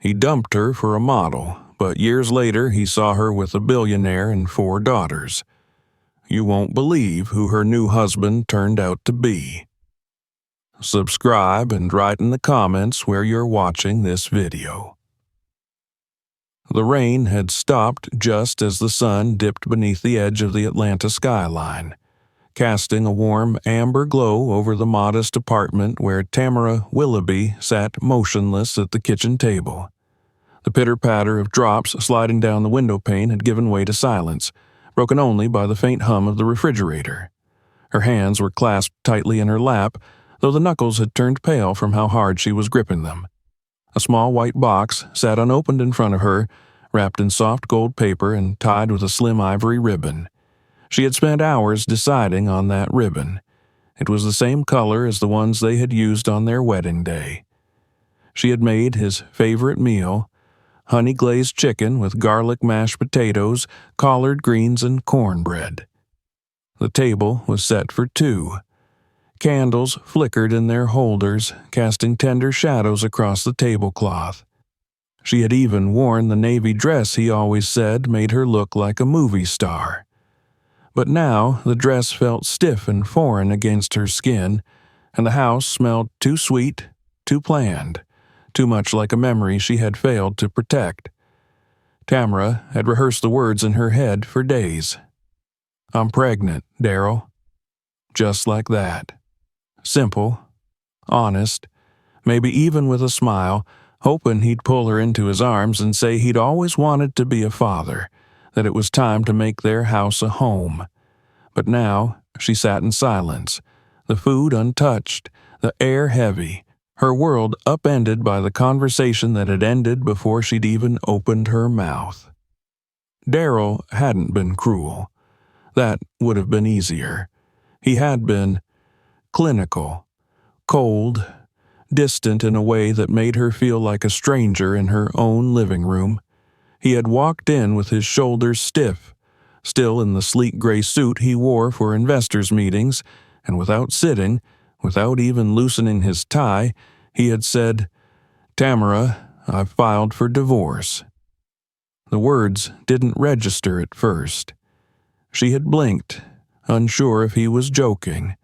He dumped her for a model, but years later he saw her with a billionaire and 4 daughters. You won't believe who her new husband turned out to be. Subscribe and write in the comments where you're watching this video. The rain had stopped just as the sun dipped beneath the edge of the Atlanta skyline, casting a warm amber glow over the modest apartment where Tamara Willoughby sat motionless at the kitchen table. The pitter-patter of drops sliding down the window pane had given way to silence, broken only by the faint hum of the refrigerator. Her hands were clasped tightly in her lap, though the knuckles had turned pale from how hard she was gripping them. A small white box sat unopened in front of her, wrapped in soft gold paper and tied with a slim ivory ribbon. She had spent hours deciding on that ribbon. It was the same color as the ones they had used on their wedding day. She had made his favorite meal, honey-glazed chicken with garlic mashed potatoes, collard greens, and cornbread. The table was set for 2. Candles flickered in their holders, casting tender shadows across the tablecloth. She had even worn the navy dress he always said made her look like a movie star. But now the dress felt stiff and foreign against her skin, and the house smelled too sweet, too planned, too much like a memory she had failed to protect. Tamara had rehearsed the words in her head for days. "I'm pregnant, Daryl." Just like that. Simple, honest, maybe even with a smile, hoping he'd pull her into his arms and say he'd always wanted to be a father, that it was time to make their house a home. But now she sat in silence, the food untouched, the air heavy, her world upended by the conversation that had ended before she'd even opened her mouth. Daryl hadn't been cruel. That would have been easier. He had been clinical, cold, distant in a way that made her feel like a stranger in her own living room. He had walked in with his shoulders stiff, still in the sleek gray suit he wore for investors' meetings, and without sitting, without even loosening his tie, he had said, "Tamara, I've filed for divorce." The words didn't register at first. She had blinked, unsure if he was joking,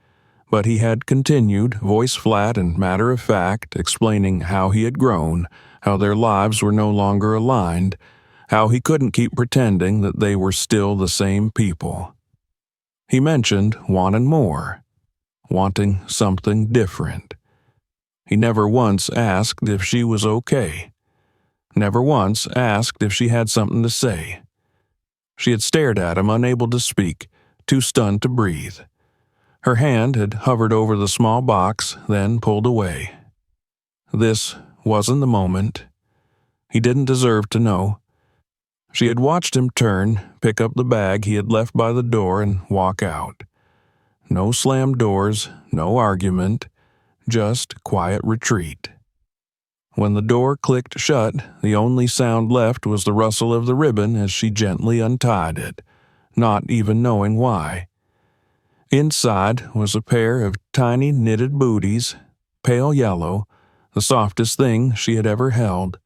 but he had continued, voice flat and matter-of-fact, explaining how he had grown, how their lives were no longer aligned, how he couldn't keep pretending that they were still the same people. He mentioned wanting more, wanting something different. He never once asked if she was okay. Never once asked if she had something to say. She had stared at him, unable to speak, too stunned to breathe. Her hand had hovered over the small box, then pulled away. This wasn't the moment. He didn't deserve to know. She had watched him turn, pick up the bag he had left by the door, and walk out. No slammed doors, no argument, just quiet retreat. When the door clicked shut, the only sound left was the rustle of the ribbon as she gently untied it, not even knowing why. Inside was a pair of tiny knitted booties, pale yellow, the softest thing she had ever held.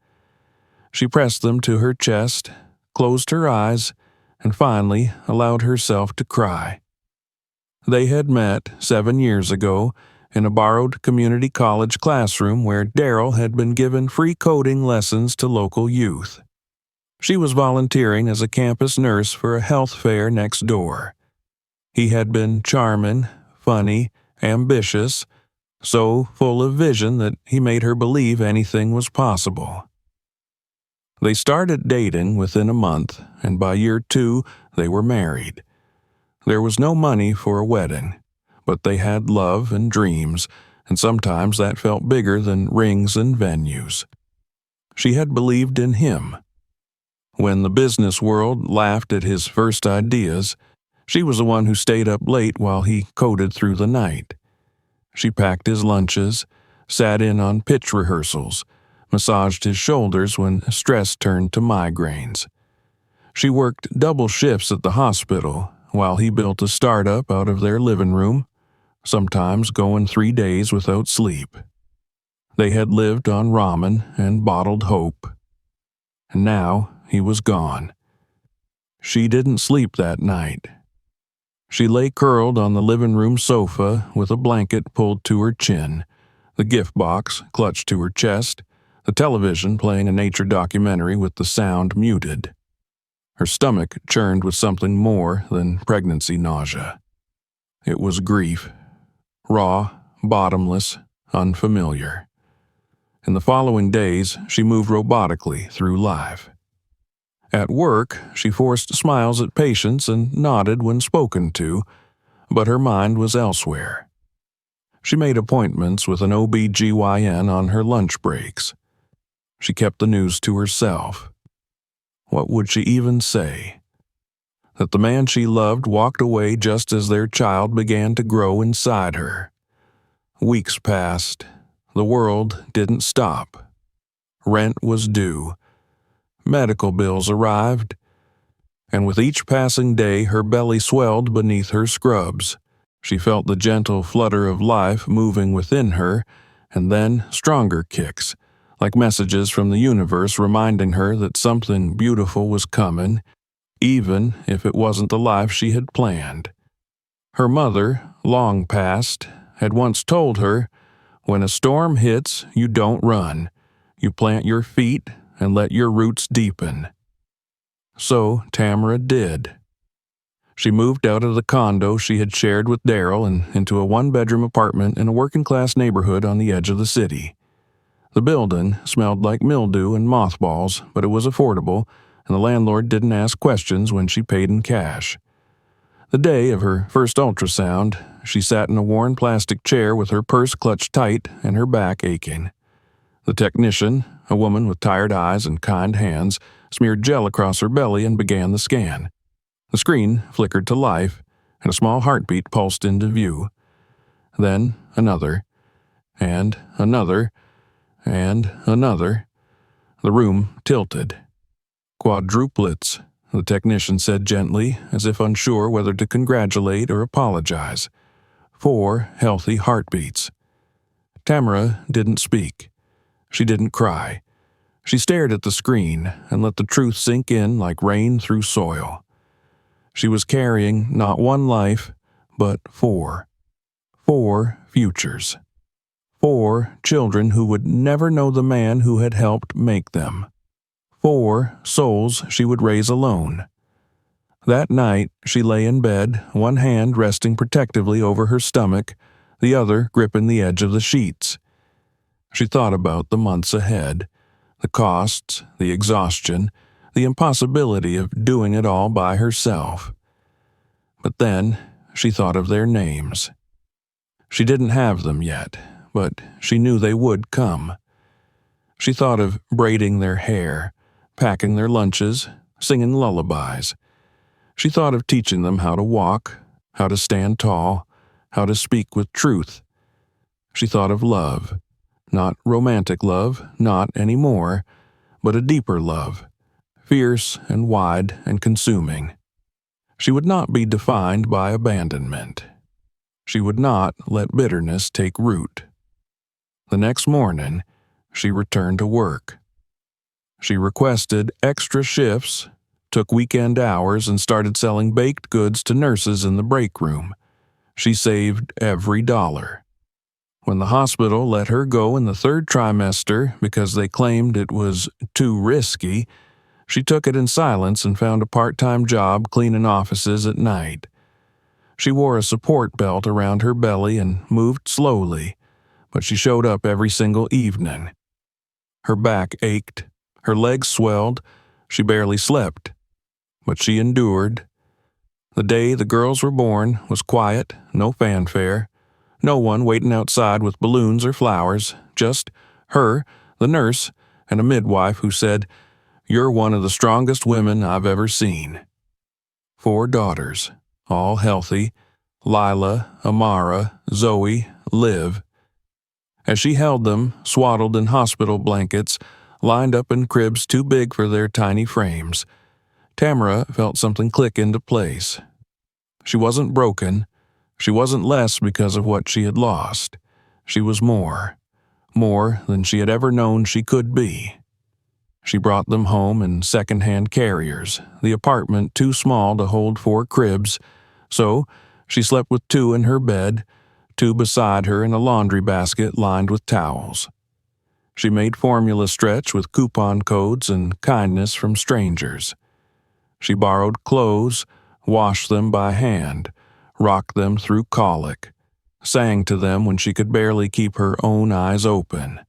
She pressed them to her chest, closed her eyes, and finally allowed herself to cry. They had met 7 years ago in a borrowed community college classroom where Daryl had been given free coding lessons to local youth. She was volunteering as a campus nurse for a health fair next door. He had been charming, funny, ambitious, so full of vision that he made her believe anything was possible. They started dating within a month, and by year 2, they were married. There was no money for a wedding, but they had love and dreams, and sometimes that felt bigger than rings and venues. She had believed in him. When the business world laughed at his first ideas, she was the one who stayed up late while he coded through the night. She packed his lunches, sat in on pitch rehearsals, massaged his shoulders when stress turned to migraines. She worked double shifts at the hospital while he built a startup out of their living room, sometimes going 3 days without sleep. They had lived on ramen and bottled hope, and now he was gone. She didn't sleep that night. She lay curled on the living room sofa with a blanket pulled to her chin, the gift box clutched to her chest, the television playing a nature documentary with the sound muted. Her stomach churned with something more than pregnancy nausea. It was grief, raw, bottomless, unfamiliar. In the following days, she moved robotically through life. At work, she forced smiles at patients and nodded when spoken to, but her mind was elsewhere. She made appointments with an OB/GYN on her lunch breaks. She kept the news to herself. What would she even say? That the man she loved walked away just as their child began to grow inside her. Weeks passed. The world didn't stop. Rent was due. Medical bills arrived, and with each passing day her belly swelled beneath her scrubs. She felt the gentle flutter of life moving within her, and then stronger kicks, like messages from the universe reminding her that something beautiful was coming, even if it wasn't the life she had planned. Her mother, long past, had once told her, "When a storm hits, you don't run. You plant your feet and let your roots deepen." So Tamara did. She moved out of the condo she had shared with Daryl and into a one-bedroom apartment in a working-class neighborhood on the edge of the city. The building smelled like mildew and mothballs, but it was affordable, and the landlord didn't ask questions when she paid in cash. The day of her first ultrasound, she sat in a worn plastic chair with her purse clutched tight and her back aching. The technician, a woman with tired eyes and kind hands, smeared gel across her belly and began the scan. The screen flickered to life, and a small heartbeat pulsed into view. Then another, and another, and another. The room tilted. "Quadruplets," the technician said gently, as if unsure whether to congratulate or apologize. 4 healthy heartbeats. Tamara didn't speak. She didn't cry. She stared at the screen and let the truth sink in like rain through soil. She was carrying not one life, but 4. 4 futures. 4 children who would never know the man who had helped make them. 4 souls she would raise alone. That night, she lay in bed, one hand resting protectively over her stomach, the other gripping the edge of the sheets. She thought about the months ahead, the costs, the exhaustion, the impossibility of doing it all by herself. But then she thought of their names. She didn't have them yet, but she knew they would come. She thought of braiding their hair, packing their lunches, singing lullabies. She thought of teaching them how to walk, how to stand tall, how to speak with truth. She thought of love. Not romantic love, not anymore, but a deeper love, fierce and wide and consuming. She would not be defined by abandonment. She would not let bitterness take root. The next morning, she returned to work. She requested extra shifts, took weekend hours, and started selling baked goods to nurses in the break room. She saved every dollar. When the hospital let her go in the 3rd trimester because they claimed it was too risky, she took it in silence and found a part-time job cleaning offices at night. She wore a support belt around her belly and moved slowly, but she showed up every single evening. Her back ached, her legs swelled, she barely slept, but she endured. The day the girls were born was quiet, no fanfare. No one waiting outside with balloons or flowers, just her, the nurse, and a midwife who said, "You're one of the strongest women I've ever seen." 4 daughters, all healthy, Lila, Amara, Zoe, Liv. As she held them, swaddled in hospital blankets, lined up in cribs too big for their tiny frames, Tamara felt something click into place. She wasn't broken. She wasn't less because of what she had lost. She was more than she had ever known she could be. She brought them home in second-hand carriers, the apartment too small to hold 4 cribs, so she slept with 2 in her bed, 2 beside her in a laundry basket lined with towels. She made formula stretch with coupon codes and kindness from strangers. She borrowed clothes, washed them by hand, rocked them through colic, sang to them when she could barely keep her own eyes open.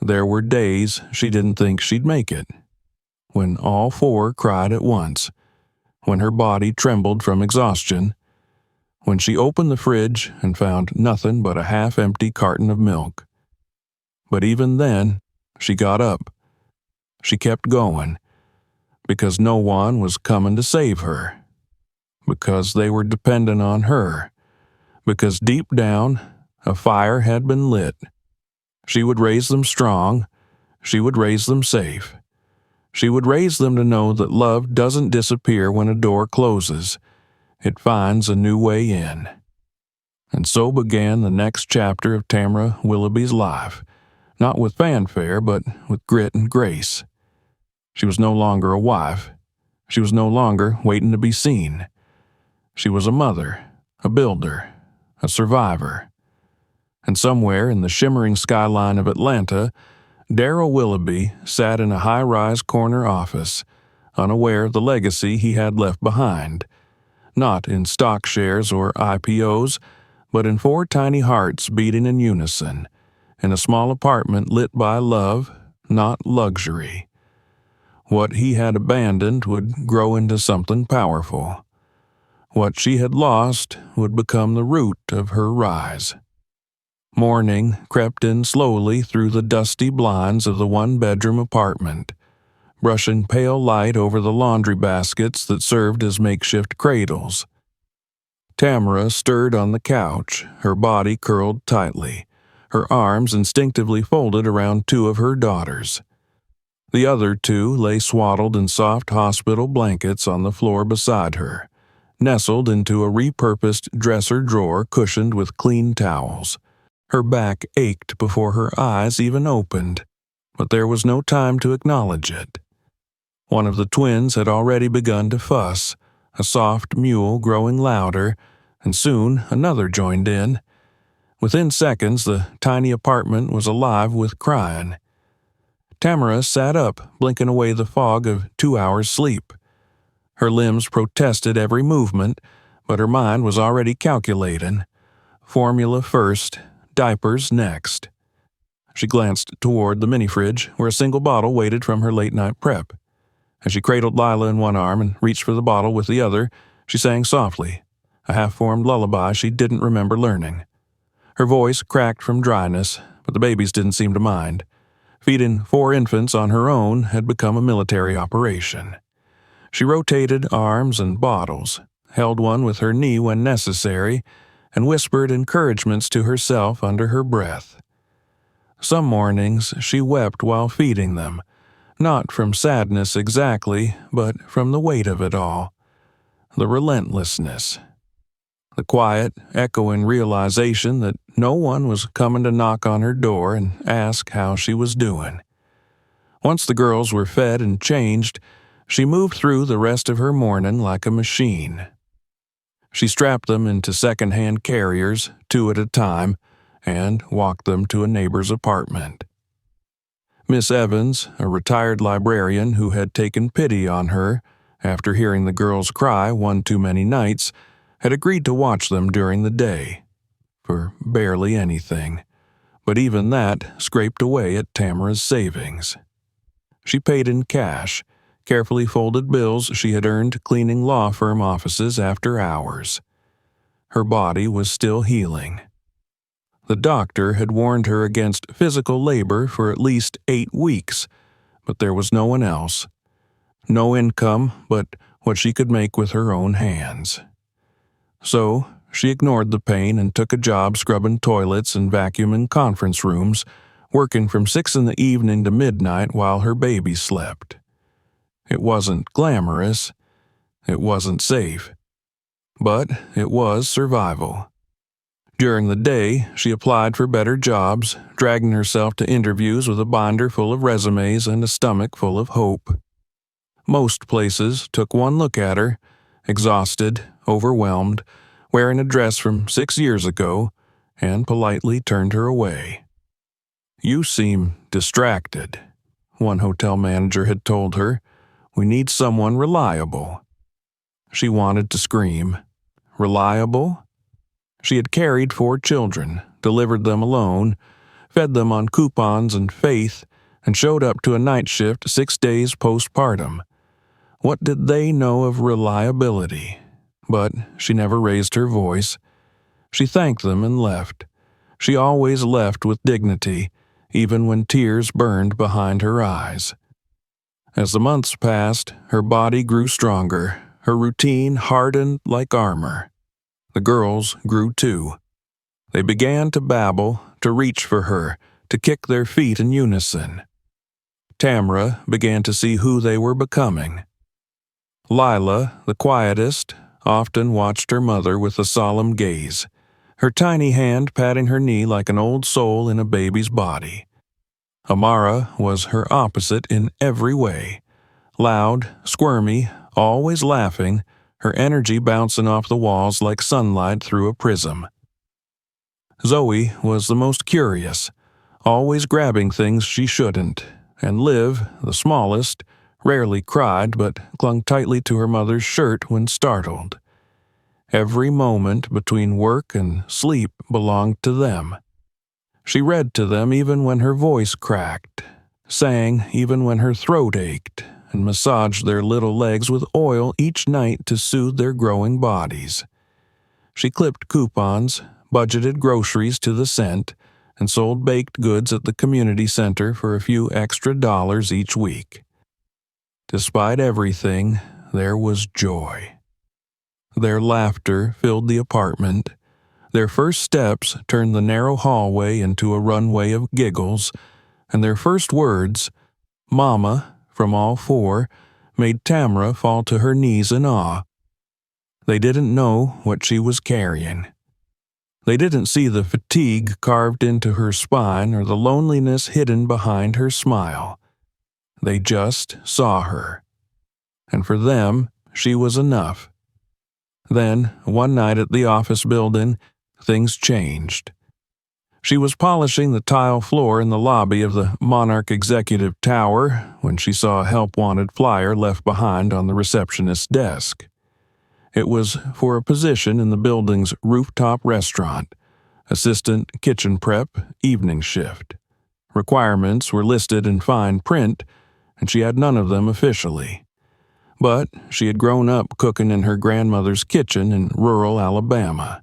There were days she didn't think she'd make it, when all 4 cried at once, when her body trembled from exhaustion, when she opened the fridge and found nothing but a half-empty carton of milk. But even then, she got up. She kept going, because no one was coming to save her, because they were dependent on her, because deep down, a fire had been lit. She would raise them strong. She would raise them safe. She would raise them to know that love doesn't disappear when a door closes. It finds a new way in. And so began the next chapter of Tamara Willoughby's life, not with fanfare, but with grit and grace. She was no longer a wife. She was no longer waiting to be seen. She was a mother, a builder, a survivor. And somewhere in the shimmering skyline of Atlanta, Darrell Willoughby sat in a high-rise corner office, unaware of the legacy he had left behind, not in stock shares or IPOs, but in 4 tiny hearts beating in unison, in a small apartment lit by love, not luxury. What he had abandoned would grow into something powerful. What she had lost would become the root of her rise. Morning crept in slowly through the dusty blinds of the 1-bedroom apartment, brushing pale light over the laundry baskets that served as makeshift cradles. Tamara stirred on the couch, her body curled tightly, her arms instinctively folded around 2 of her daughters. The other 2 lay swaddled in soft hospital blankets on the floor beside her, nestled into a repurposed dresser drawer cushioned with clean towels. Her back ached before her eyes even opened, but there was no time to acknowledge it. One of the twins had already begun to fuss, a soft mewl growing louder, and soon another joined in. Within seconds, the tiny apartment was alive with crying. Tamara sat up, blinking away the fog of 2 hours' sleep. Her limbs protested every movement, but her mind was already calculating. Formula first, diapers next. She glanced toward the mini-fridge, where a single bottle waited from her late-night prep. As she cradled Lila in one arm and reached for the bottle with the other, she sang softly, a half-formed lullaby she didn't remember learning. Her voice cracked from dryness, but the babies didn't seem to mind. Feeding 4 infants on her own had become a military operation. She rotated arms and bottles, held one with her knee when necessary, and whispered encouragements to herself under her breath. Some mornings she wept while feeding them, not from sadness exactly, but from the weight of it all, the relentlessness, the quiet, echoing realization that no one was coming to knock on her door and ask how she was doing. Once the girls were fed and changed, she moved through the rest of her morning like a machine. She strapped them into second-hand carriers, 2 at a time, and walked them to a neighbor's apartment. Miss Evans, a retired librarian who had taken pity on her after hearing the girls cry one too many nights, had agreed to watch them during the day, for barely anything, but even that scraped away at Tamara's savings. She paid in cash, carefully folded bills she had earned cleaning law firm offices after hours. Her body was still healing. The doctor had warned her against physical labor for at least 8 weeks, but there was no one else. No income but what she could make with her own hands. So she ignored the pain and took a job scrubbing toilets and vacuuming conference rooms, working from 6 in the evening to midnight while her baby slept. It wasn't glamorous. It wasn't safe. But it was survival. During the day, she applied for better jobs, dragging herself to interviews with a binder full of resumes and a stomach full of hope. Most places took one look at her, exhausted, overwhelmed, wearing a dress from 6 years ago, and politely turned her away. "You seem distracted," one hotel manager had told her. "We need someone reliable." She wanted to scream. Reliable? She had carried 4 children, delivered them alone, fed them on coupons and faith, and showed up to a night shift 6 days postpartum. What did they know of reliability? But she never raised her voice. She thanked them and left. She always left with dignity, even when tears burned behind her eyes. As the months passed, her body grew stronger, her routine hardened like armor. The girls grew too. They began to babble, to reach for her, to kick their feet in unison. Tamra began to see who they were becoming. Lila, the quietest, often watched her mother with a solemn gaze, her tiny hand patting her knee like an old soul in a baby's body. Amara was her opposite in every way. Loud, squirmy, always laughing, her energy bouncing off the walls like sunlight through a prism. Zoe was the most curious, always grabbing things she shouldn't, and Liv, the smallest, rarely cried but clung tightly to her mother's shirt when startled. Every moment between work and sleep belonged to them. She read to them even when her voice cracked, sang even when her throat ached, and massaged their little legs with oil each night to soothe their growing bodies. She clipped coupons, budgeted groceries to the cent, and sold baked goods at the community center for a few extra dollars each week. Despite everything, there was joy. Their laughter filled the apartment. Their first steps turned the narrow hallway into a runway of giggles, and their first words, "Mama," from all 4, made Tamra fall to her knees in awe. They didn't know what she was carrying. They didn't see the fatigue carved into her spine or the loneliness hidden behind her smile. They just saw her. And for them, she was enough. Then, one night at the office building, things changed. She was polishing the tile floor in the lobby of the Monarch Executive Tower when she saw a help-wanted flyer left behind on the receptionist's desk. It was for a position in the building's rooftop restaurant, assistant kitchen prep, evening shift. Requirements were listed in fine print, and she had none of them officially. But she had grown up cooking in her grandmother's kitchen in rural Alabama.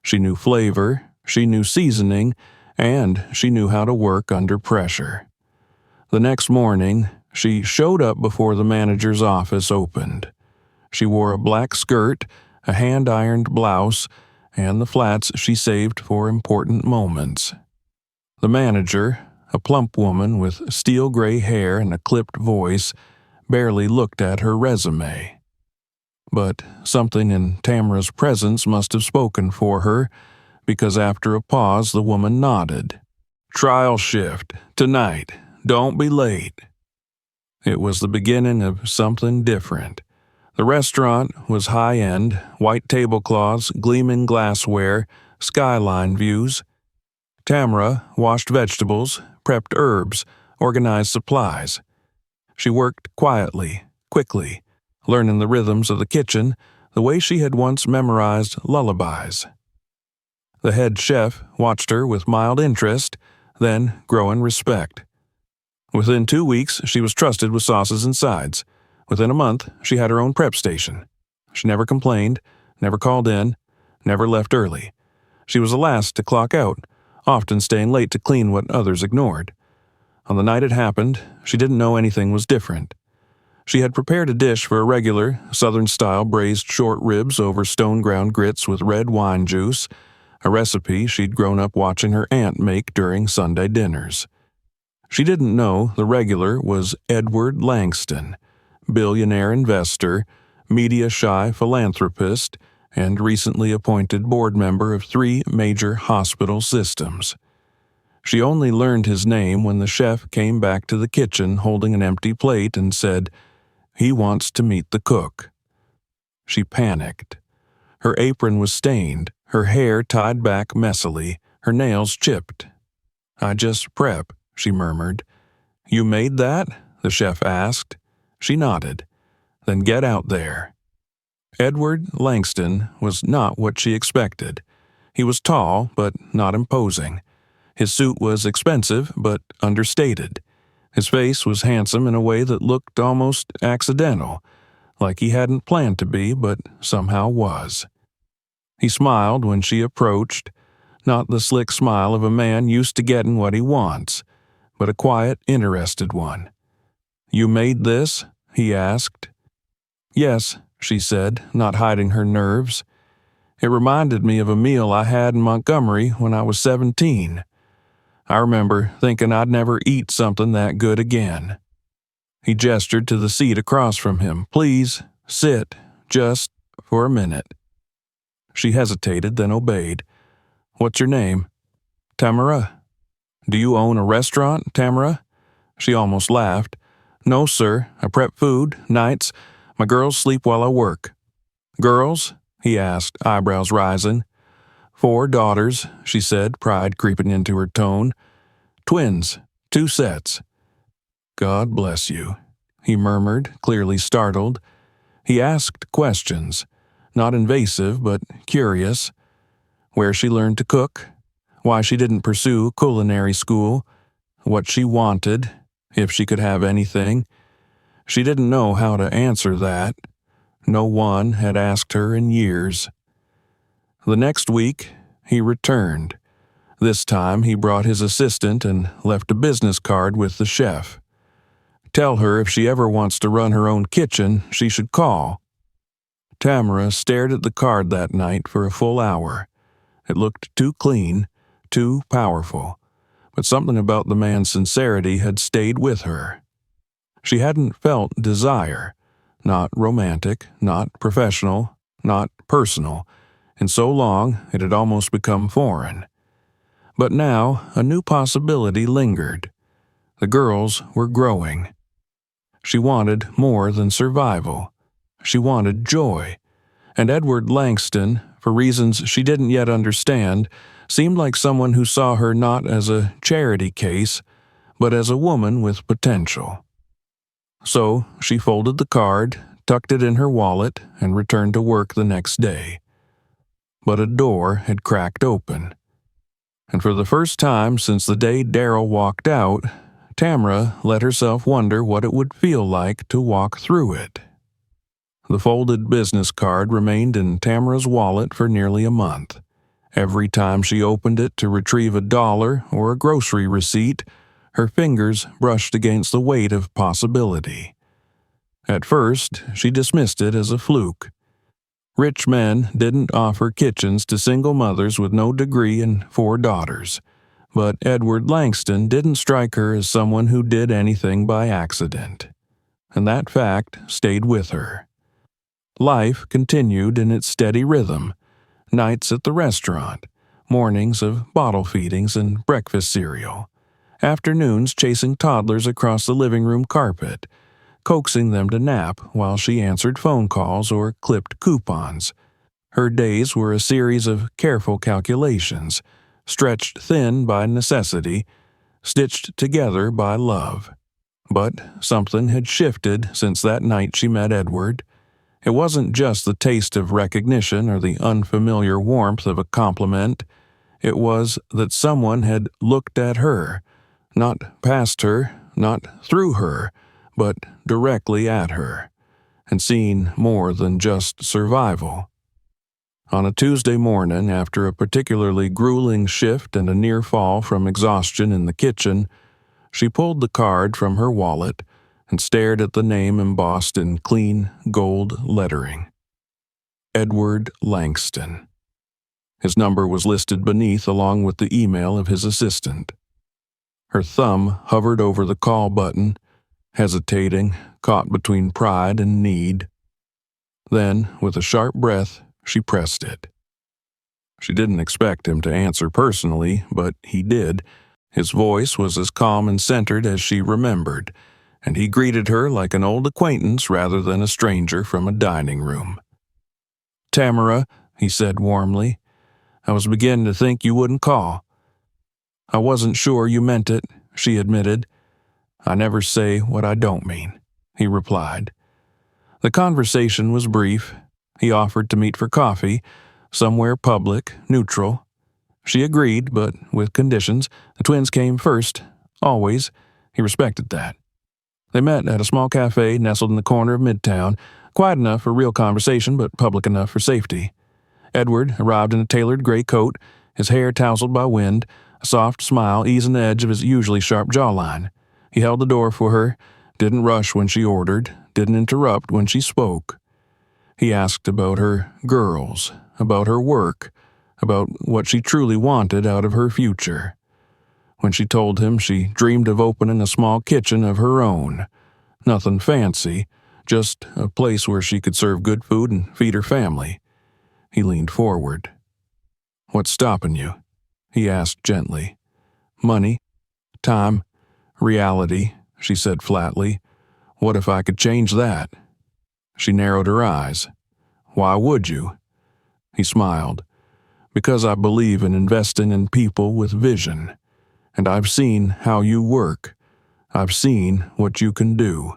She knew flavor, she knew seasoning, and she knew how to work under pressure. The next morning, she showed up before the manager's office opened. She wore a black skirt, a hand-ironed blouse, and the flats she saved for important moments. The manager, a plump woman with steel-gray hair and a clipped voice, barely looked at her resume. But something in Tamra's presence must have spoken for her, because after a pause the woman nodded. "Trial shift, tonight. Don't be late." It was the beginning of something different. The restaurant was high-end, white tablecloths, gleaming glassware, skyline views. Tamra washed vegetables, prepped herbs, organized supplies. She worked quietly, quickly, learning the rhythms of the kitchen the way she had once memorized lullabies. The head chef watched her with mild interest, then growing respect. Within 2 weeks, she was trusted with sauces and sides. Within a month, she had her own prep station. She never complained, never called in, never left early. She was the last to clock out, often staying late to clean what others ignored. On the night it happened, she didn't know anything was different. She had prepared a dish for a regular, Southern-style braised short ribs over stone-ground grits with red wine juice, a recipe she'd grown up watching her aunt make during Sunday dinners. She didn't know the regular was Edward Langston, billionaire investor, media-shy philanthropist, and recently appointed board member of 3 major hospital systems. She only learned his name when the chef came back to the kitchen holding an empty plate and said, "He wants to meet the cook." She panicked. Her apron was stained, her hair tied back messily, her nails chipped. "I just prep," she murmured. "You made that?" the chef asked. She nodded. "Then get out there." Edward Langston was not what she expected. He was tall, but not imposing. His suit was expensive, but understated. His face was handsome in a way that looked almost accidental, like he hadn't planned to be, but somehow was. He smiled when she approached, not the slick smile of a man used to getting what he wants, but a quiet, interested one. "You made this?" he asked. "Yes," she said, not hiding her nerves. "It reminded me of a meal I had in Montgomery when I was 17. I remember thinking I'd never eat something that good again." He gestured to the seat across from him. "Please, sit, just for a minute." She hesitated, then obeyed. "What's your name?" "Tamara." "Do you own a restaurant, Tamara?" She almost laughed. "No, sir. I prep food, nights. My girls sleep while I work." "Girls?" he asked, eyebrows rising. "4 daughters," she said, pride creeping into her tone. "Twins, 2 sets." "God bless you," he murmured, clearly startled. He asked questions, not invasive but curious. Where she learned to cook, why she didn't pursue culinary school, what she wanted, if she could have anything. She didn't know how to answer that. No one had asked her in years. The next week, he returned. This time he brought his assistant and left a business card with the chef. "Tell her if she ever wants to run her own kitchen, she should call." Tamara stared at the card that night for a full hour. It looked too clean, too powerful, but something about the man's sincerity had stayed with her. She hadn't felt desire, not romantic, not professional, not personal. In so long, it had almost become foreign. But now, a new possibility lingered. The girls were growing. She wanted more than survival. She wanted joy. And Edward Langston, for reasons she didn't yet understand, seemed like someone who saw her not as a charity case, but as a woman with potential. So she folded the card, tucked it in her wallet, and returned to work the next day. But a door had cracked open. And for the first time since the day Darryl walked out, Tamara let herself wonder what it would feel like to walk through it. The folded business card remained in Tamara's wallet for nearly a month. Every time she opened it to retrieve $1 or a grocery receipt, her fingers brushed against the weight of possibility. At first, she dismissed it as a fluke. Rich men didn't offer kitchens to single mothers with no degree and 4 daughters, but Edward Langston didn't strike her as someone who did anything by accident. And that fact stayed with her. Life continued in its steady rhythm. Nights at the restaurant, mornings of bottle feedings and breakfast cereal, afternoons chasing toddlers across the living room carpet, coaxing them to nap while she answered phone calls or clipped coupons. Her days were a series of careful calculations, stretched thin by necessity, stitched together by love. But something had shifted since that night she met Edward. It wasn't just the taste of recognition or the unfamiliar warmth of a compliment. It was that someone had looked at her, not past her, not through her, but directly at her, and seen more than just survival. On a Tuesday morning, after a particularly grueling shift and a near fall from exhaustion in the kitchen, she pulled the card from her wallet and stared at the name embossed in clean gold lettering. Edward Langston. His number was listed beneath along with the email of his assistant. Her thumb hovered over the call button, hesitating, caught between pride and need. Then, with a sharp breath, She pressed it. She didn't expect him to answer personally, but he did. His voice was as calm and centered as she remembered, and he greeted her like an old acquaintance rather than a stranger from a dining room. "Tamara," he said warmly, "I was beginning to think you wouldn't call." "I wasn't sure you meant it," she admitted. "I never say what I don't mean," he replied. The conversation was brief. He offered to meet for coffee, somewhere public, neutral. She agreed, but with conditions. The twins came first, always. He respected that. They met at a small cafe nestled in the corner of Midtown, quiet enough for real conversation, but public enough for safety. Edward arrived in a tailored gray coat, his hair tousled by wind, a soft smile easing the edge of his usually sharp jawline. He held the door for her, didn't rush when she ordered, didn't interrupt when she spoke. He asked about her girls, about her work, about what she truly wanted out of her future. When she told him she dreamed of opening a small kitchen of her own. Nothing fancy, just a place where she could serve good food and feed her family. He leaned forward. "What's stopping you?" he asked gently. "Money, time, reality," she said flatly. "What if I could change that?" She narrowed her eyes. "Why would you?" He smiled. "Because I believe in investing in people with vision. And I've seen how you work. I've seen what you can do."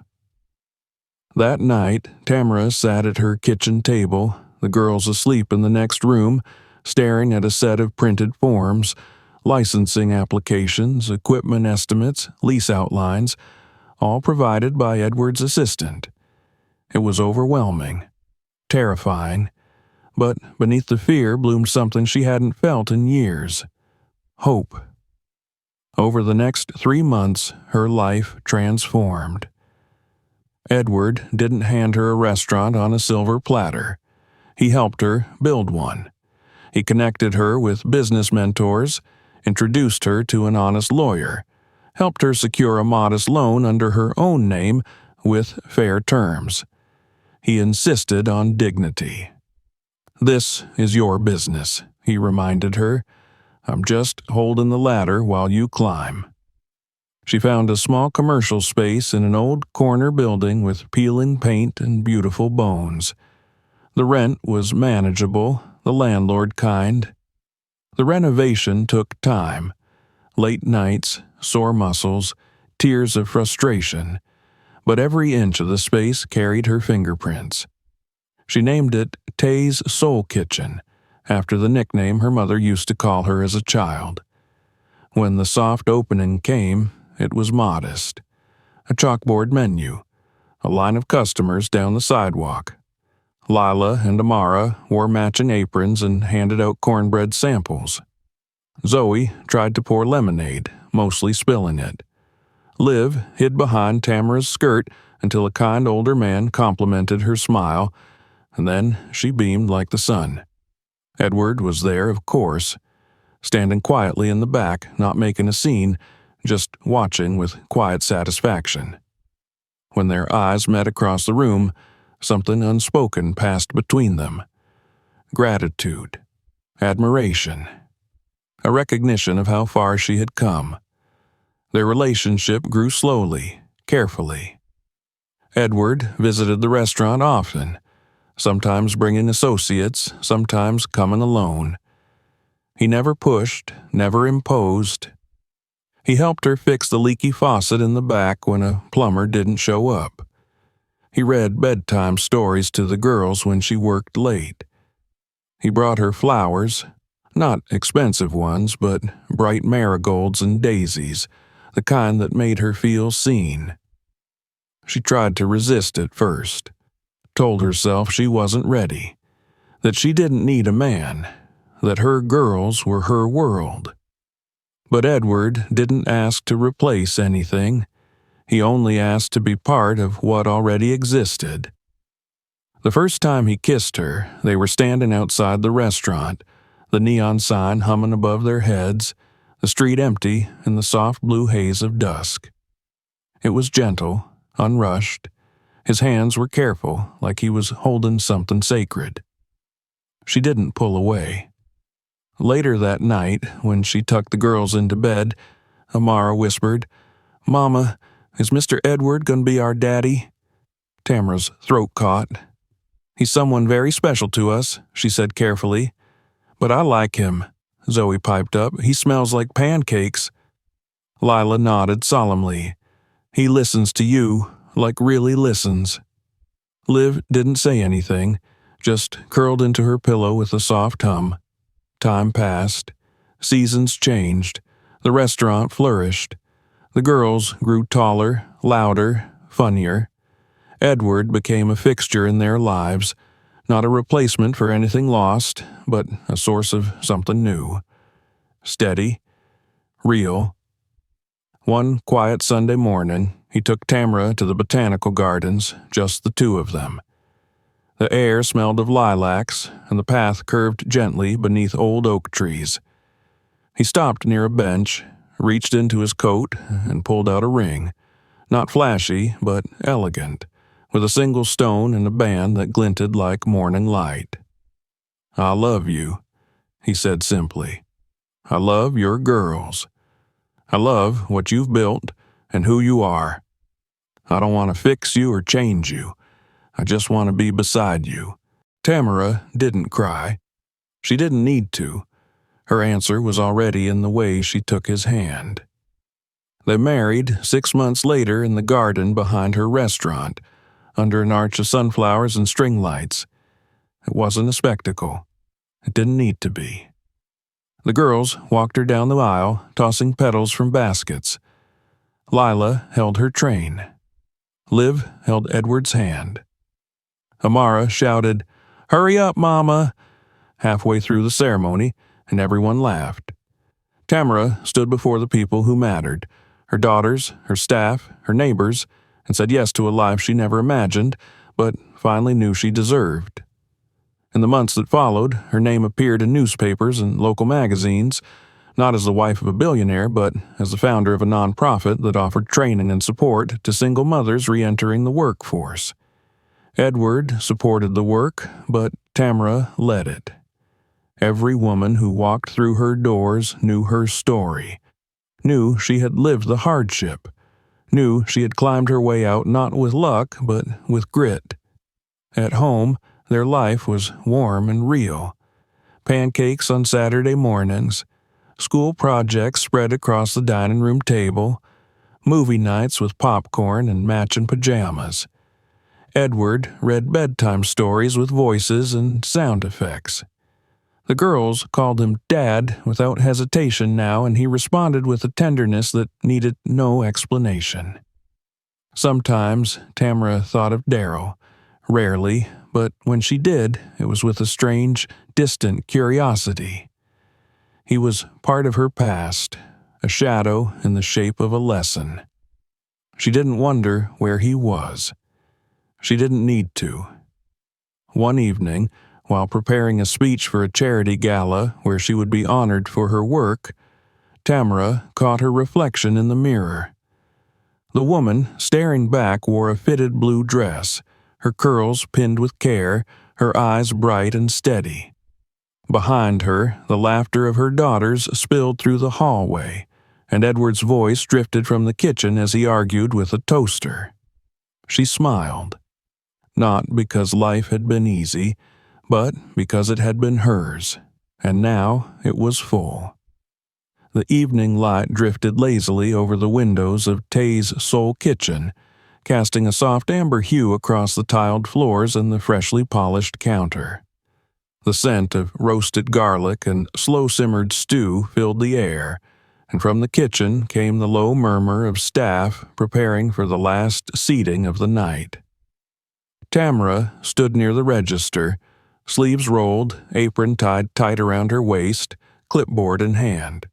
That night, Tamara sat at her kitchen table, the girls asleep in the next room, staring at a set of printed forms, licensing applications, equipment estimates, lease outlines, all provided by Edward's assistant. It was overwhelming, terrifying, but beneath the fear bloomed something she hadn't felt in years: hope. Over the next 3 months, her life transformed. Edward didn't hand her a restaurant on a silver platter. He helped her build one. He connected her with business mentors, introduced her to an honest lawyer, helped her secure a modest loan under her own name with fair terms. He insisted on dignity. "This is your business," he reminded her. "I'm just holding the ladder while you climb." She found a small commercial space in an old corner building with peeling paint and beautiful bones. The rent was manageable, the landlord kind. The renovation took time. Late nights, sore muscles, tears of frustration, but every inch of the space carried her fingerprints. She named it Tay's Soul Kitchen, after the nickname her mother used to call her as a child. When the soft opening came, it was modest. A chalkboard menu, a line of customers down the sidewalk. Lila and Amara wore matching aprons and handed out cornbread samples. Zoe tried to pour lemonade, mostly spilling it. Liv hid behind Tamara's skirt until a kind older man complimented her smile, and then she beamed like the sun. Edward was there, of course, standing quietly in the back, not making a scene, just watching with quiet satisfaction. When their eyes met across the room, something unspoken passed between them. Gratitude, admiration, a recognition of how far she had come. Their relationship grew slowly, carefully. Edward visited the restaurant often, sometimes bringing associates, sometimes coming alone. He never pushed, never imposed. He helped her fix the leaky faucet in the back when a plumber didn't show up. He read bedtime stories to the girls when she worked late. He brought her flowers, not expensive ones, but bright marigolds and daisies, the kind that made her feel seen. She tried to resist at first, told herself she wasn't ready, that she didn't need a man, that her girls were her world. But Edward didn't ask to replace anything. He only asked to be part of what already existed. The first time he kissed her, they were standing outside the restaurant, the neon sign humming above their heads, the street empty in the soft blue haze of dusk. It was gentle, unrushed. His hands were careful, like he was holding something sacred. She didn't pull away. Later that night, when she tucked the girls into bed, Amara whispered, "Mama, is Mr. Edward going to be our daddy?" Tamara's throat caught. "He's someone very special to us," she said carefully. "But I like him," Zoe piped up. "He smells like pancakes." Lila nodded solemnly. "He listens to you, like really listens." Liv didn't say anything, just curled into her pillow with a soft hum. Time passed. Seasons changed. The restaurant flourished. The girls grew taller, louder, funnier. Edward became a fixture in their lives, not a replacement for anything lost, but a source of something new. Steady. Real. One quiet Sunday morning, he took Tamara to the botanical gardens, just the two of them. The air smelled of lilacs, and the path curved gently beneath old oak trees. He stopped near a bench, reached into his coat, and pulled out a ring. Not flashy, but elegant, with a single stone and a band that glinted like morning light. "I love you," he said simply. "I love your girls. I love what you've built and who you are. I don't want to fix you or change you. I just want to be beside you." Tamara didn't cry. She didn't need to. Her answer was already in the way she took his hand. They married 6 months later in the garden behind her restaurant, under an arch of sunflowers and string lights. It wasn't a spectacle. It didn't need to be. The girls walked her down the aisle, tossing petals from baskets. Lila held her train. Liv held Edward's hand. Amara shouted, "Hurry up, Mama!" halfway through the ceremony, and everyone laughed. Tamara stood before the people who mattered, her daughters, her staff, her neighbors, and said yes to a life she never imagined, but finally knew she deserved. In the months that followed, her name appeared in newspapers and local magazines, not as the wife of a billionaire, but as the founder of a nonprofit that offered training and support to single mothers re-entering the workforce. Edward supported the work, but Tamara led it. Every woman who walked through her doors knew her story, knew she had lived the hardship, knew she had climbed her way out not with luck, but with grit. At home, their life was warm and real. Pancakes on Saturday mornings, school projects spread across the dining room table, movie nights with popcorn and matching pajamas. Edward read bedtime stories with voices and sound effects. The girls called him Dad without hesitation now, and he responded with a tenderness that needed no explanation. Sometimes Tamara thought of Darryl, rarely, but when she did, it was with a strange, distant curiosity. He was part of her past, a shadow in the shape of a lesson. She didn't wonder where he was. She didn't need to. One evening, while preparing a speech for a charity gala where she would be honored for her work, Tamara caught her reflection in the mirror. The woman staring back wore a fitted blue dress, her curls pinned with care, her eyes bright and steady. Behind her, the laughter of her daughters spilled through the hallway, and Edward's voice drifted from the kitchen as he argued with a toaster. She smiled. Not because life had been easy, but because it had been hers, and now it was full. The evening light drifted lazily over the windows of Tay's Soul Kitchen, casting a soft amber hue across the tiled floors and the freshly polished counter. The scent of roasted garlic and slow-simmered stew filled the air, and from the kitchen came the low murmur of staff preparing for the last seating of the night. Tamara stood near the register, sleeves rolled, apron tied tight around her waist, clipboard in hand.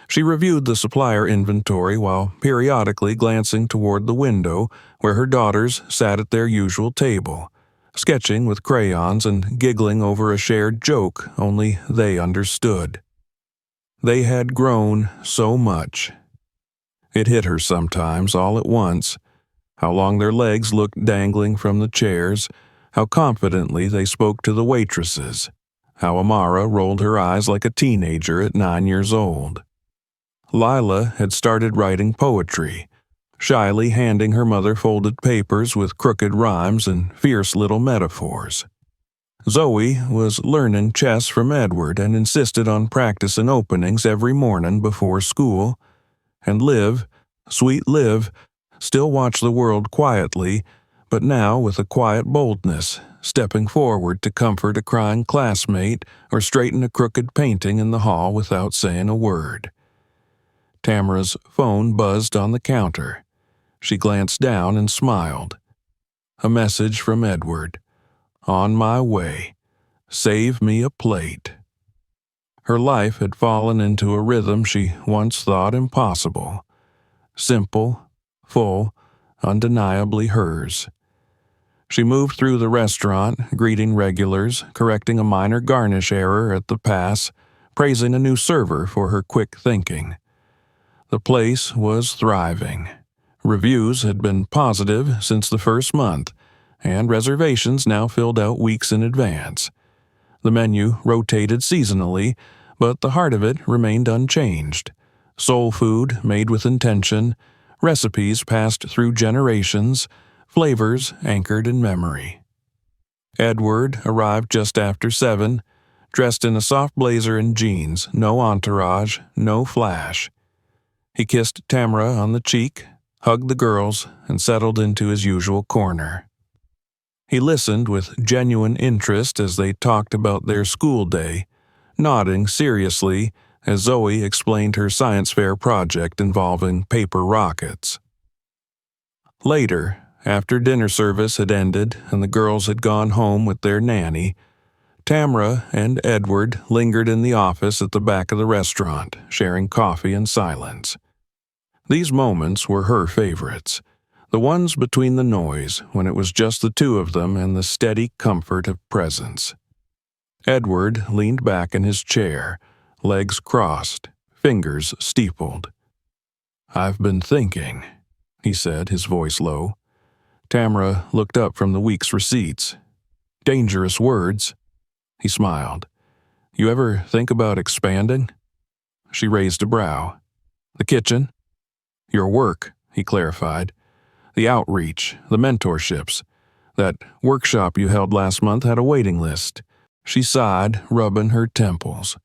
She reviewed the supplier inventory while periodically glancing toward the window where her daughters sat at their usual table, sketching with crayons and giggling over a shared joke only they understood. They had grown so much. It hit her sometimes all at once, how long their legs looked dangling from the chairs, how confidently they spoke to the waitresses, how Amara rolled her eyes like a teenager at 9 years old. Lila had started writing poetry, shyly handing her mother folded papers with crooked rhymes and fierce little metaphors. Zoe was learning chess from Edward and insisted on practicing openings every morning before school, and Liv, sweet Liv, still watched the world quietly, but now with a quiet boldness, stepping forward to comfort a crying classmate or straighten a crooked painting in the hall without saying a word. Tamara's phone buzzed on the counter. She glanced down and smiled. A message from Edward. On my way. Save me a plate. Her life had fallen into a rhythm she once thought impossible. Simple, full, undeniably hers. She moved through the restaurant, greeting regulars, correcting a minor garnish error at the pass, praising a new server for her quick thinking. The place was thriving. Reviews had been positive since the first month, and reservations now filled out weeks in advance. The menu rotated seasonally, but the heart of it remained unchanged. Soul food made with intention, recipes passed through generations, flavors anchored in memory. Edward arrived just after 7, dressed in a soft blazer and jeans, no entourage, no flash. He kissed Tamara on the cheek, hugged the girls, and settled into his usual corner. He listened with genuine interest as they talked about their school day, nodding seriously as Zoe explained her science fair project involving paper rockets. Later, after dinner service had ended and the girls had gone home with their nanny, Tamara and Edward lingered in the office at the back of the restaurant, sharing coffee in silence. These moments were her favorites, the ones between the noise, when it was just the two of them and the steady comfort of presence. Edward leaned back in his chair, legs crossed, fingers steepled. "I've been thinking," he said, his voice low. Tamara looked up from the week's receipts. "Dangerous words." He smiled. "You ever think about expanding?" She raised a brow. "The kitchen?" "Your work," he clarified. "The outreach, the mentorships. That workshop you held last month had a waiting list." She sighed, rubbing her temples.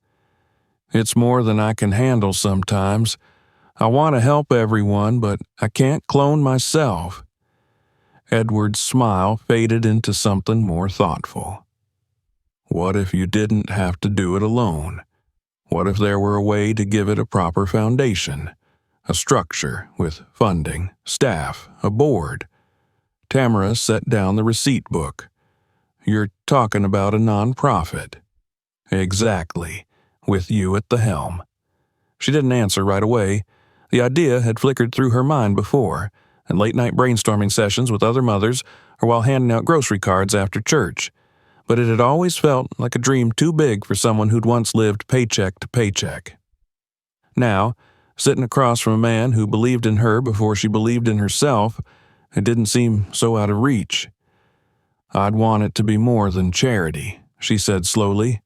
"It's more than I can handle sometimes. I want to help everyone, but I can't clone myself." Edward's smile faded into something more thoughtful. "What if you didn't have to do it alone? What if there were a way to give it a proper foundation? A structure with funding, staff, a board?" Tamara set down the receipt book. "You're talking about a nonprofit." "Exactly, with you at the helm." She didn't answer right away. The idea had flickered through her mind before, in late-night brainstorming sessions with other mothers or while handing out grocery cards after church, but it had always felt like a dream too big for someone who'd once lived paycheck to paycheck. Now, sitting across from a man who believed in her before she believed in herself, it didn't seem so out of reach. "I'd want it to be more than charity," she said slowly.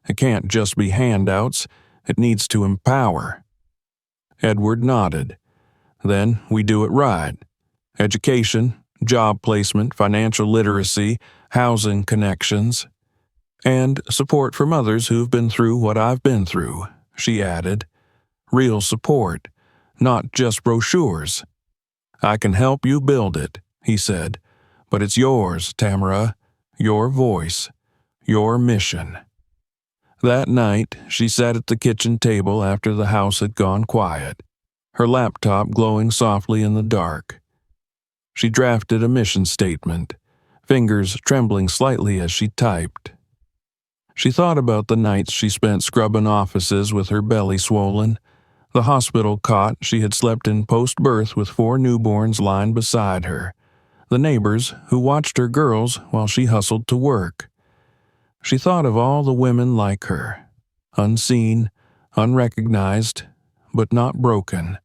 "It can't just be handouts. It needs to empower." Edward nodded. "Then we do it right. Education, job placement, financial literacy, housing connections, and support for mothers who've been through what I've been through," she added. "Real support, not just brochures." "I can help you build it," he said, "but it's yours, Tamara, your voice, your mission." That night, she sat at the kitchen table after the house had gone quiet, her laptop glowing softly in the dark. She drafted a mission statement, fingers trembling slightly as she typed. She thought about the nights she spent scrubbing offices with her belly swollen, the hospital cot she had slept in post-birth with 4 newborns lying beside her, the neighbors who watched her girls while she hustled to work. She thought of all the women like her, unseen, unrecognized, but not broken.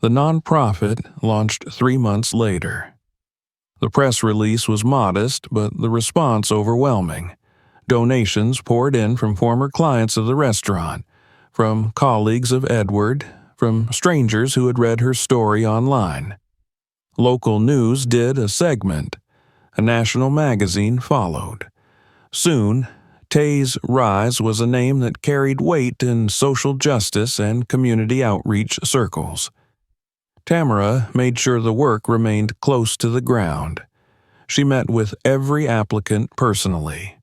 The nonprofit launched 3 months later. The press release was modest, but the response overwhelming. Donations poured in from former clients of the restaurant, from colleagues of Edward, from strangers who had read her story online. Local news did a segment. A national magazine followed. Soon, Tay's rise was a name that carried weight in social justice and community outreach circles. Tamara made sure the work remained close to the ground. She met with every applicant personally.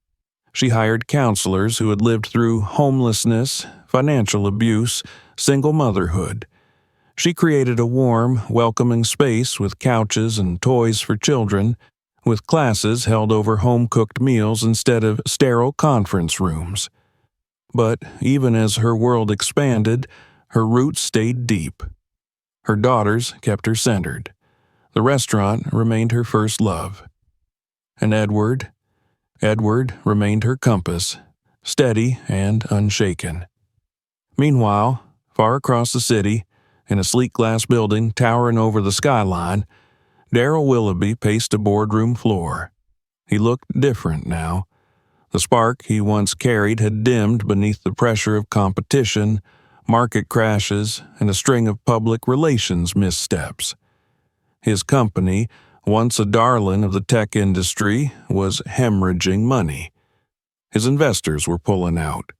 She hired counselors who had lived through homelessness, financial abuse, single motherhood. She created a warm, welcoming space with couches and toys for children, with classes held over home-cooked meals instead of sterile conference rooms. But even as her world expanded, her roots stayed deep. Her daughters kept her centered. The restaurant remained her first love. And Edward remained her compass, steady and unshaken. Meanwhile, far across the city, in a sleek glass building towering over the skyline, Darrell Willoughby paced a boardroom floor. He looked different now. The spark he once carried had dimmed beneath the pressure of competition, market crashes, and a string of public relations missteps. His company, once a darling of the tech industry, was hemorrhaging money. His investors were pulling out.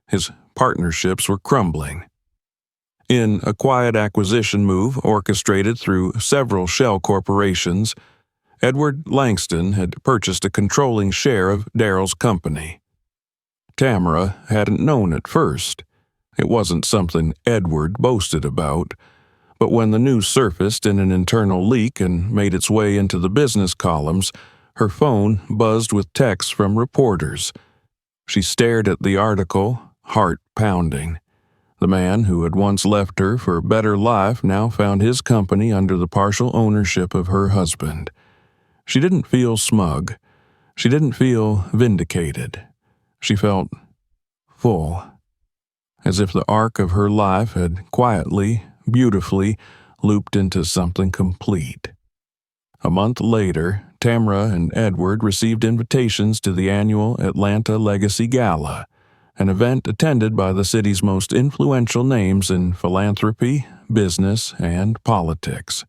His partnerships were crumbling. In a quiet acquisition move orchestrated through several shell corporations, Edward Langston had purchased a controlling share of Darrell's company. Tamara hadn't known at first. It wasn't something Edward boasted about, but when the news surfaced in an internal leak and made its way into the business columns, her phone buzzed with texts from reporters. She stared at the article, heart pounding. The man who had once left her for a better life now found his company under the partial ownership of her husband. She didn't feel smug. She didn't feel vindicated. She felt full, as if the arc of her life had quietly, beautifully looped into something complete. A month later, Tamara and Edward received invitations to the annual Atlanta Legacy Gala, an event attended by the city's most influential names in philanthropy, business, and politics.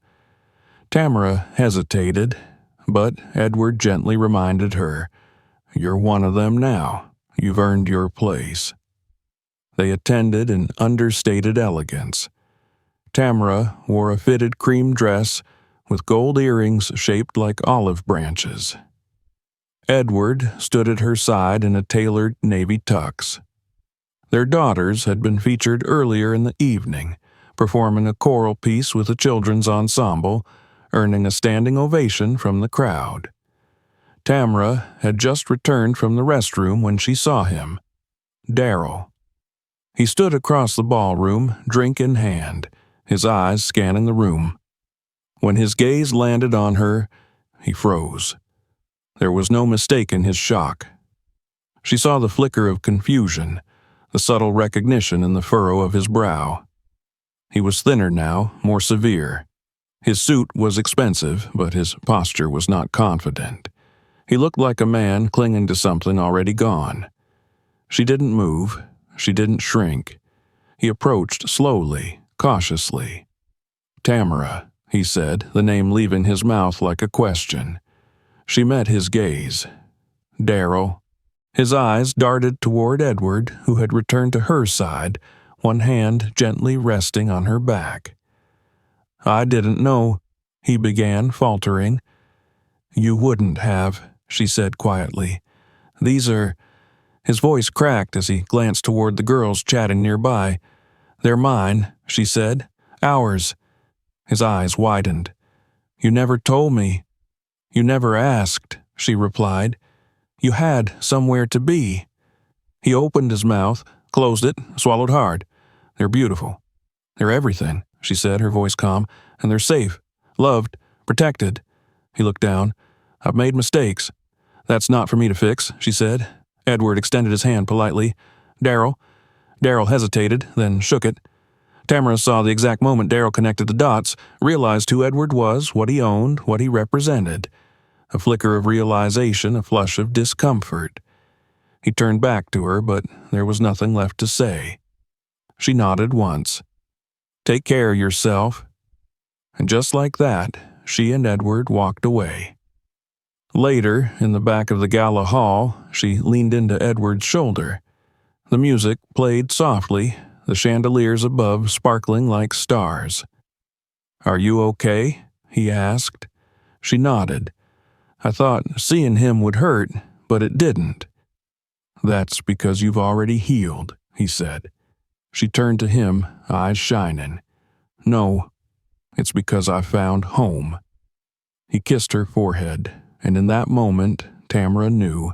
Tamara hesitated, but Edward gently reminded her, "You're one of them now. You've earned your place." They attended in understated elegance. Tamara wore a fitted cream dress with gold earrings shaped like olive branches. Edward stood at her side in a tailored navy tux. Their daughters had been featured earlier in the evening, performing a choral piece with a children's ensemble, earning a standing ovation from the crowd. Tamara had just returned from the restroom when she saw him. Darrell. He stood across the ballroom, drink in hand, his eyes scanning the room. When his gaze landed on her, he froze. There was no mistaking his shock. She saw the flicker of confusion, the subtle recognition in the furrow of his brow. He was thinner now, more severe. His suit was expensive, but his posture was not confident. He looked like a man clinging to something already gone. She didn't move. She didn't shrink. He approached slowly, cautiously. "Tamara," he said, the name leaving his mouth like a question. She met his gaze. "Darrell." His eyes darted toward Edward, who had returned to her side, one hand gently resting on her back. "I didn't know," he began, faltering. "You wouldn't have," she said quietly. "These are—" His voice cracked as he glanced toward the girls chatting nearby. "They're mine," she said. "Ours." His eyes widened. "You never told me." "You never asked," she replied. "You had somewhere to be." He opened his mouth, closed it, swallowed hard. "They're beautiful. They're everything," she said, her voice calm. "And they're safe, loved, protected." He looked down. "I've made mistakes." "That's not for me to fix," she said. Edward extended his hand politely. "Darrell." Darrell hesitated, then shook it. Tamara saw the exact moment Darrell connected the dots, realized who Edward was, what he owned, what he represented. A flicker of realization, a flush of discomfort. He turned back to her, but there was nothing left to say. She nodded once. "Take care of yourself." And just like that, she and Edward walked away. Later, in the back of the gala hall, she leaned into Edward's shoulder. The music played softly, the chandeliers above sparkling like stars. "Are you okay?" he asked. She nodded. "I thought seeing him would hurt, but it didn't." "That's because you've already healed," he said. She turned to him, eyes shining. "No, it's because I found home." He kissed her forehead, and in that moment, Tamara knew.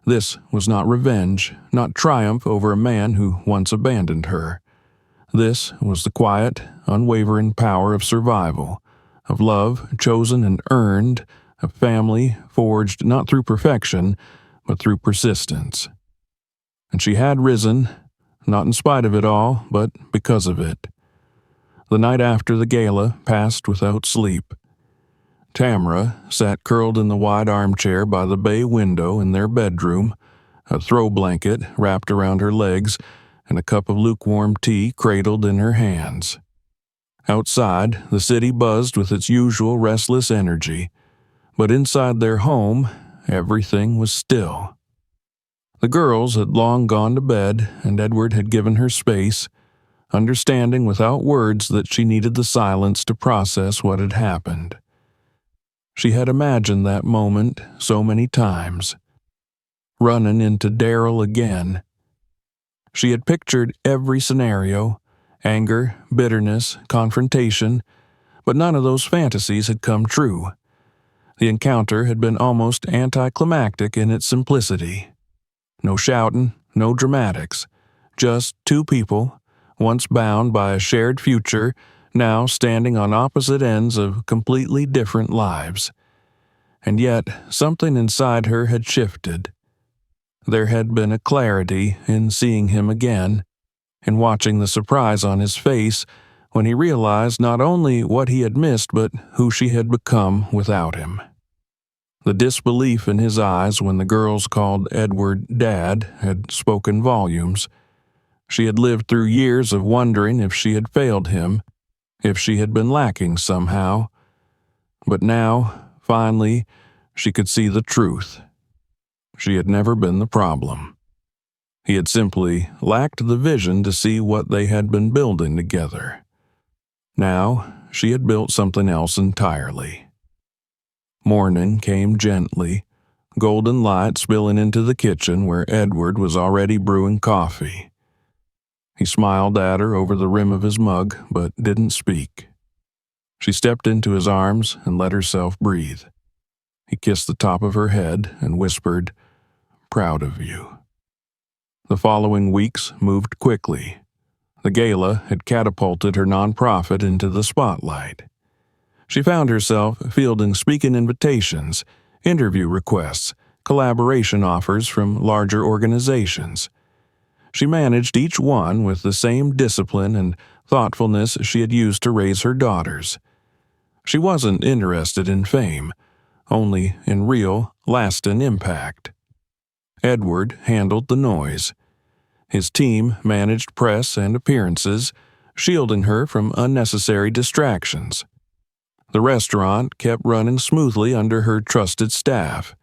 This was not revenge, not triumph over a man who once abandoned her. This was the quiet, unwavering power of survival, of love chosen and earned, of family forged not through perfection, but through persistence. And she had risen, not in spite of it all, but because of it. The night after the gala passed without sleep. Tamara sat curled in the wide armchair by the bay window in their bedroom, a throw blanket wrapped around her legs and a cup of lukewarm tea cradled in her hands. Outside, the city buzzed with its usual restless energy, but inside their home, everything was still. The girls had long gone to bed, and Edward had given her space, understanding without words that she needed the silence to process what had happened. She had imagined that moment so many times. Running into Daryl again. She had pictured every scenario, anger, bitterness, confrontation, but none of those fantasies had come true. The encounter had been almost anticlimactic in its simplicity. No shouting, no dramatics, just two people, once bound by a shared future, now standing on opposite ends of completely different lives. And yet, something inside her had shifted. There had been a clarity in seeing him again, in watching the surprise on his face when he realized not only what he had missed but who she had become without him. The disbelief in his eyes when the girls called Edward Dad had spoken volumes. She had lived through years of wondering if she had failed him, if she had been lacking somehow. But now, finally, she could see the truth. She had never been the problem. He had simply lacked the vision to see what they had been building together. Now, she had built something else entirely. Morning came gently, golden light spilling into the kitchen where Edward was already brewing coffee. He smiled at her over the rim of his mug, but didn't speak. She stepped into his arms and let herself breathe. He kissed the top of her head and whispered, "Proud of you." The following weeks moved quickly. The gala had catapulted her nonprofit into the spotlight. She found herself fielding speaking invitations, interview requests, collaboration offers from larger organizations. She managed each one with the same discipline and thoughtfulness she had used to raise her daughters. She wasn't interested in fame, only in real, lasting impact. Edward handled the noise. His team managed press and appearances, shielding her from unnecessary distractions. The restaurant kept running smoothly under her trusted staff,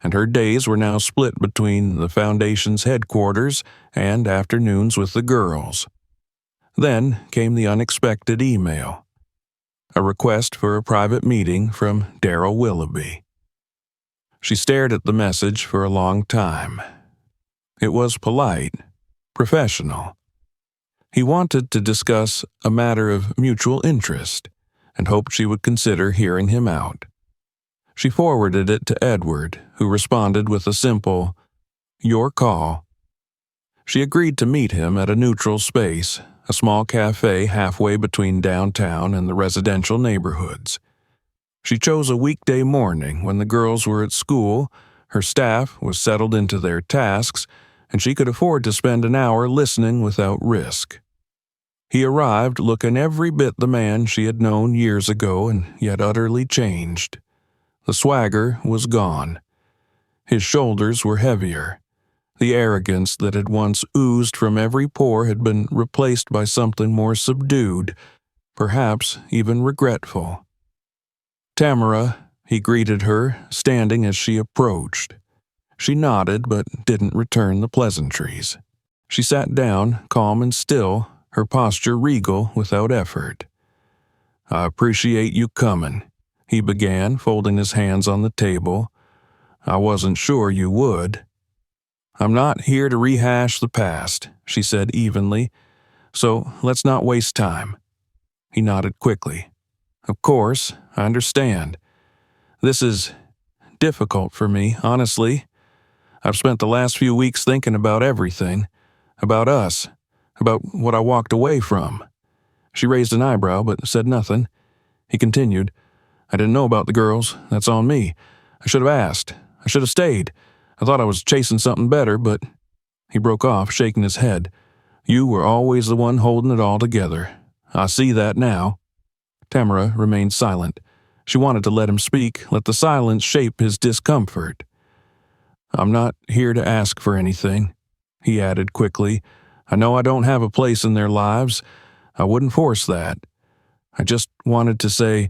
and her days were now split between the foundation's headquarters and afternoons with the girls. Then came the unexpected email. A request for a private meeting from Daryl Willoughby. She stared at the message for a long time. It was polite, professional. He wanted to discuss a matter of mutual interest, and hoped she would consider hearing him out. She forwarded it to Edward, who responded with a simple, "Your call." She agreed to meet him at a neutral space, a small cafe halfway between downtown and the residential neighborhoods. She chose a weekday morning when the girls were at school, her staff was settled into their tasks, and she could afford to spend an hour listening without risk. He arrived looking every bit the man she had known years ago and yet utterly changed. The swagger was gone. His shoulders were heavier. The arrogance that had once oozed from every pore had been replaced by something more subdued, perhaps even regretful. "Tamara," he greeted her, standing as she approached. She nodded but didn't return the pleasantries. She sat down, calm and still, her posture regal without effort. "I appreciate you coming," he began, folding his hands on the table. "I wasn't sure you would." "I'm not here to rehash the past," she said evenly, "so let's not waste time." He nodded quickly. "Of course, I understand. This is difficult for me, honestly. I've spent the last few weeks thinking about everything, about us, about what I walked away from." She raised an eyebrow but said nothing. He continued, "I didn't know about the girls. That's on me. I should have asked. I should have stayed. I thought I was chasing something better, but—" He broke off, shaking his head. "You were always the one holding it all together. I see that now." Tamara remained silent. She wanted to let him speak, let the silence shape his discomfort. "I'm not here to ask for anything," he added quickly. "I know I don't have a place in their lives. I wouldn't force that. I just wanted to say,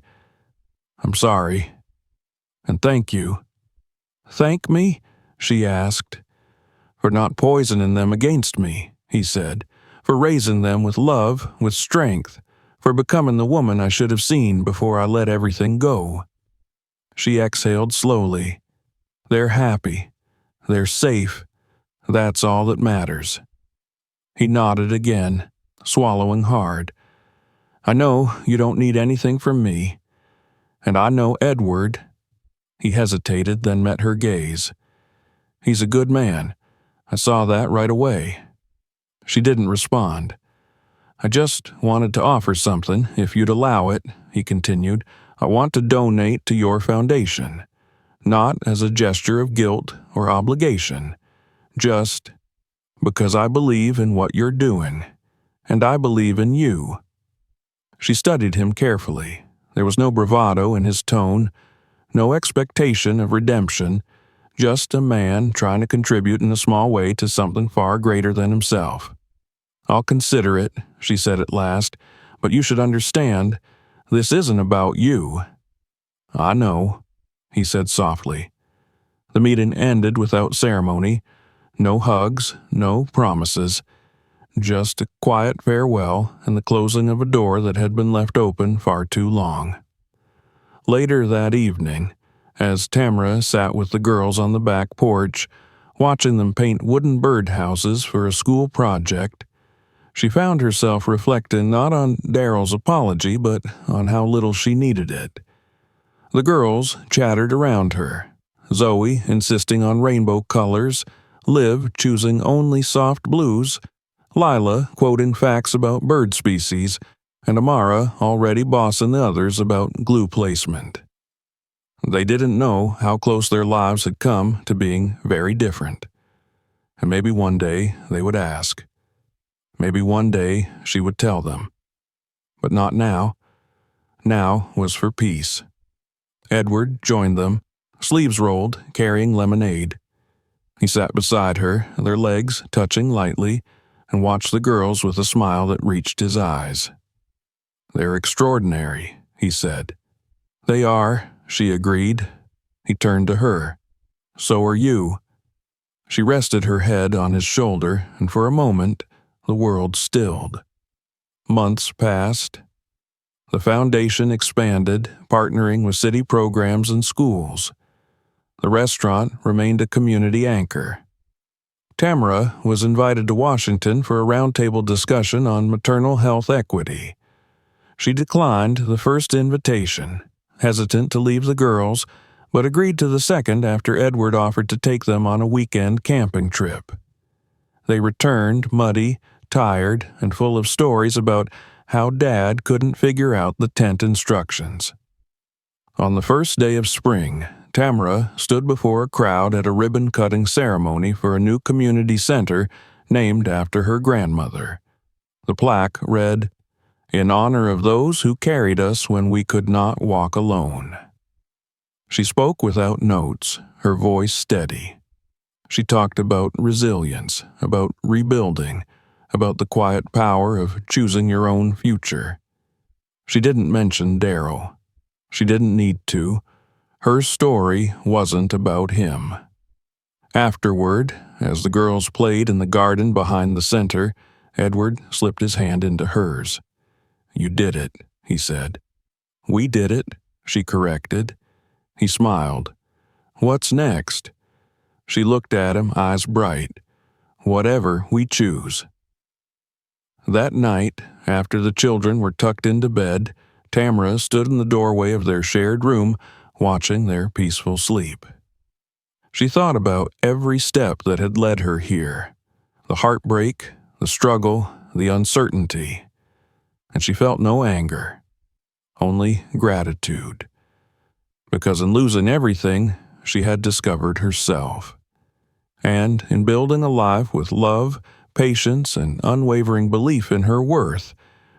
I'm sorry. And thank you." "Thank me?" she asked. "For not poisoning them against me," he said. "For raising them with love, with strength. For becoming the woman I should have seen before I let everything go." She exhaled slowly. "They're happy. They're safe. That's all that matters." He nodded again, swallowing hard. "I know you don't need anything from me. And I know Edward—" He hesitated, then met her gaze. "He's a good man. I saw that right away." She didn't respond. "I just wanted to offer something, if you'd allow it," he continued. "I want to donate to your foundation. Not as a gesture of guilt or obligation. Just because I believe in what you're doing. And I believe in you." She studied him carefully. There was no bravado in his tone, no expectation of redemption, just a man trying to contribute in a small way to something far greater than himself. "I'll consider it," she said at last, "but you should understand, this isn't about you." "I know," he said softly. The meeting ended without ceremony. No hugs, no promises. Just a quiet farewell and the closing of a door that had been left open far too long. Later that evening, as Tamara sat with the girls on the back porch, watching them paint wooden birdhouses for a school project, she found herself reflecting not on Daryl's apology, but on how little she needed it. The girls chattered around her, Zoe insisting on rainbow colors, Liv choosing only soft blues, Lila quoting facts about bird species, and Amara already bossing the others about glue placement. They didn't know how close their lives had come to being very different. And maybe one day they would ask. Maybe one day she would tell them. But not now. Now was for peace. Edward joined them, sleeves rolled, carrying lemonade. He sat beside her, their legs touching lightly, and watched the girls with a smile that reached his eyes. "They're extraordinary," he said. "They are," she agreed. He turned to her. "So are you." She rested her head on his shoulder, and for a moment, the world stilled. Months passed. The foundation expanded, partnering with city programs and schools. The restaurant remained a community anchor. Tamara was invited to Washington for a roundtable discussion on maternal health equity. She declined the first invitation, hesitant to leave the girls, but agreed to the second after Edward offered to take them on a weekend camping trip. They returned muddy, tired, and full of stories about how Dad couldn't figure out the tent instructions. On the first day of spring, Tamara stood before a crowd at a ribbon-cutting ceremony for a new community center named after her grandmother. The plaque read, "In honor of those who carried us when we could not walk alone." She spoke without notes, her voice steady. She talked about resilience, about rebuilding, about the quiet power of choosing your own future. She didn't mention Daryl. She didn't need to. Her story wasn't about him. Afterward, as the girls played in the garden behind the center, Edward slipped his hand into hers. "You did it," he said. "We did it," she corrected. He smiled. "What's next?" She looked at him, eyes bright. "Whatever we choose." That night, after the children were tucked into bed, Tamara stood in the doorway of their shared room, watching their peaceful sleep. She thought about every step that had led her here, the heartbreak, the struggle, the uncertainty, and she felt no anger, only gratitude. Because in losing everything, she had discovered herself. And in building a life with love, patience, and unwavering belief in her worth,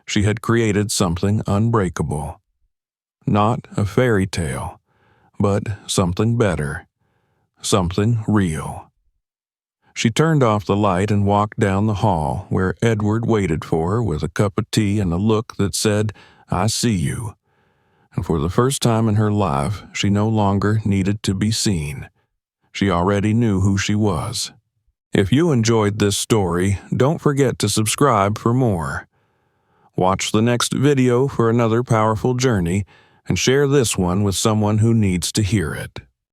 she had created something unbreakable. Not a fairy tale, but something better, something real. She turned off the light and walked down the hall, where Edward waited for her with a cup of tea and a look that said, "I see you." And for the first time in her life, she no longer needed to be seen. She already knew who she was. If you enjoyed this story, don't forget to subscribe for more. Watch the next video for another powerful journey, and share this one with someone who needs to hear it.